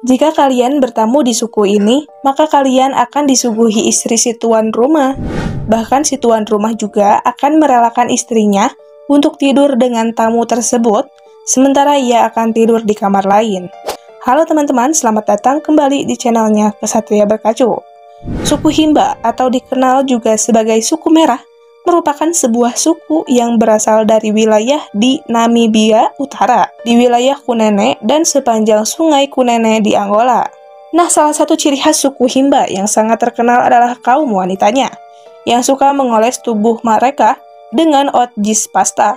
Jika kalian bertamu di suku ini, maka kalian akan disuguhi istri si tuan rumah. Bahkan si tuan rumah juga akan merelakan istrinya untuk tidur dengan tamu tersebut, sementara ia akan tidur di kamar lain. Halo teman-teman, selamat datang kembali di channelnya Ksatria Berkacu. Suku Himba atau dikenal juga sebagai suku merah merupakan sebuah suku yang berasal dari wilayah di Namibia Utara, di wilayah Kunene dan sepanjang sungai Kunene di Angola. Nah, salah satu ciri khas suku Himba yang sangat terkenal adalah kaum wanitanya, yang suka mengoles tubuh mereka dengan oatgis pasta.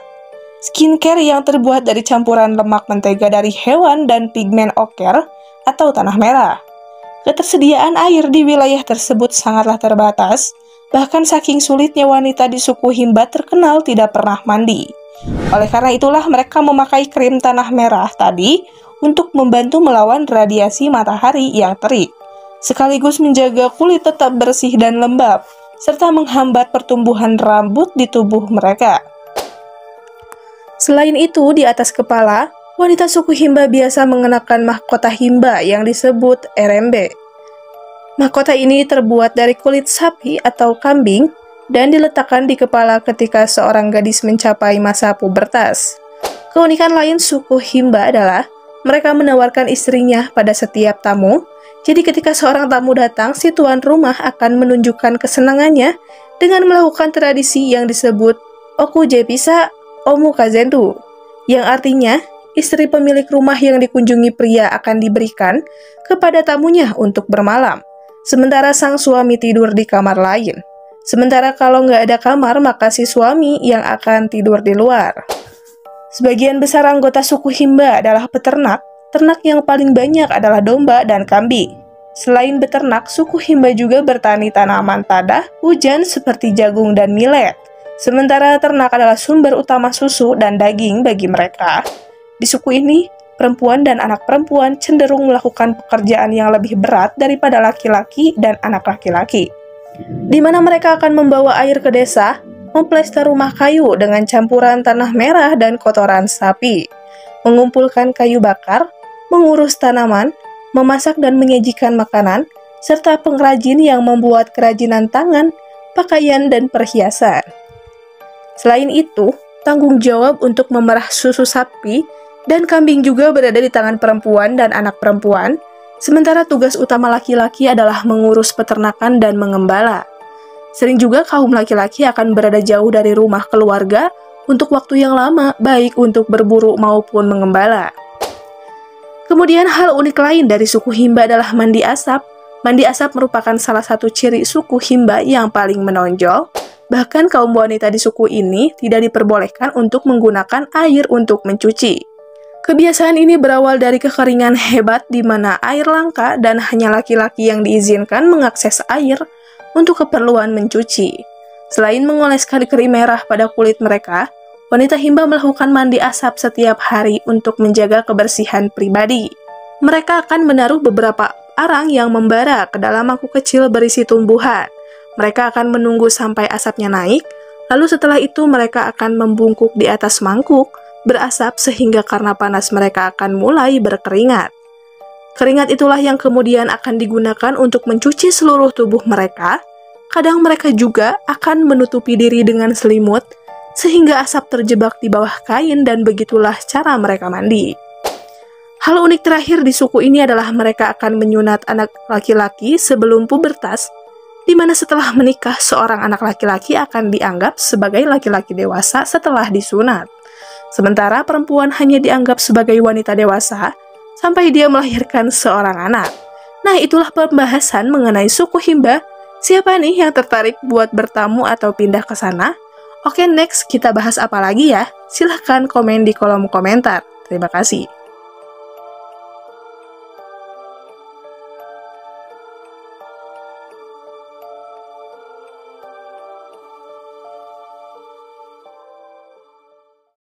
Skincare yang terbuat dari campuran lemak mentega dari hewan dan pigmen oker atau tanah merah. Ketersediaan air di wilayah tersebut sangatlah terbatas, bahkan saking sulitnya wanita di suku Himba terkenal tidak pernah mandi. Oleh karena itulah mereka memakai krim tanah merah tadi untuk membantu melawan radiasi matahari yang terik, sekaligus menjaga kulit tetap bersih dan lembab, serta menghambat pertumbuhan rambut di tubuh mereka. Selain itu, di atas kepala, wanita suku Himba biasa mengenakan mahkota Himba yang disebut erembe. Mahkota ini terbuat dari kulit sapi atau kambing dan diletakkan di kepala ketika seorang gadis mencapai masa pubertas. Keunikan lain suku Himba adalah mereka menawarkan istrinya pada setiap tamu. Jadi ketika seorang tamu datang, si tuan rumah akan menunjukkan kesenangannya dengan melakukan tradisi yang disebut Okujepisa Omu Kazendu, yang artinya istri pemilik rumah yang dikunjungi pria akan diberikan kepada tamunya untuk bermalam, sementara sang suami tidur di kamar lain. Sementara kalau nggak ada kamar, maka si suami yang akan tidur di luar. Sebagian besar anggota suku Himba adalah peternak. Ternak yang paling banyak adalah domba dan kambing. Selain beternak, suku Himba juga bertani tanaman tadah hujan seperti jagung dan millet. Sementara ternak adalah sumber utama susu dan daging bagi mereka. Di suku ini, perempuan dan anak perempuan cenderung melakukan pekerjaan yang lebih berat daripada laki-laki dan anak laki-laki, di mana mereka akan membawa air ke desa, memplester rumah kayu dengan campuran tanah merah dan kotoran sapi, mengumpulkan kayu bakar, mengurus tanaman, memasak dan menyajikan makanan, serta pengrajin yang membuat kerajinan tangan, pakaian, dan perhiasan. Selain itu, tanggung jawab untuk memerah susu sapi dan kambing juga berada di tangan perempuan dan anak perempuan, sementara tugas utama laki-laki adalah mengurus peternakan dan mengembala. Sering juga kaum laki-laki akan berada jauh dari rumah keluarga untuk waktu yang lama, baik untuk berburu maupun mengembala. Kemudian hal unik lain dari suku Himba adalah mandi asap. Mandi asap merupakan salah satu ciri suku Himba yang paling menonjol. Bahkan kaum wanita di suku ini tidak diperbolehkan untuk menggunakan air untuk mencuci. Kebiasaan ini berawal dari kekeringan hebat di mana air langka dan hanya laki-laki yang diizinkan mengakses air untuk keperluan mencuci. Selain mengoleskan krim merah pada kulit mereka, wanita Himba melakukan mandi asap setiap hari untuk menjaga kebersihan pribadi. Mereka akan menaruh beberapa arang yang membara ke dalam mangkuk kecil berisi tumbuhan. Mereka akan menunggu sampai asapnya naik, lalu setelah itu mereka akan membungkuk di atas mangkuk berasap sehingga karena panas mereka akan mulai berkeringat. Keringat itulah yang kemudian akan digunakan untuk mencuci seluruh tubuh mereka. Kadang mereka juga akan menutupi diri dengan selimut sehingga asap terjebak di bawah kain, dan begitulah cara mereka mandi. Hal unik terakhir di suku ini adalah mereka akan menyunat anak laki-laki sebelum pubertas, di mana setelah menikah, seorang anak laki-laki akan dianggap sebagai laki-laki dewasa setelah disunat. Sementara perempuan hanya dianggap sebagai wanita dewasa sampai dia melahirkan seorang anak. Nah, itulah pembahasan mengenai suku Himba. Siapa nih yang tertarik buat bertamu atau pindah ke sana? Oke, next kita bahas apa lagi ya? Silahkan komen di kolom komentar. Terima kasih.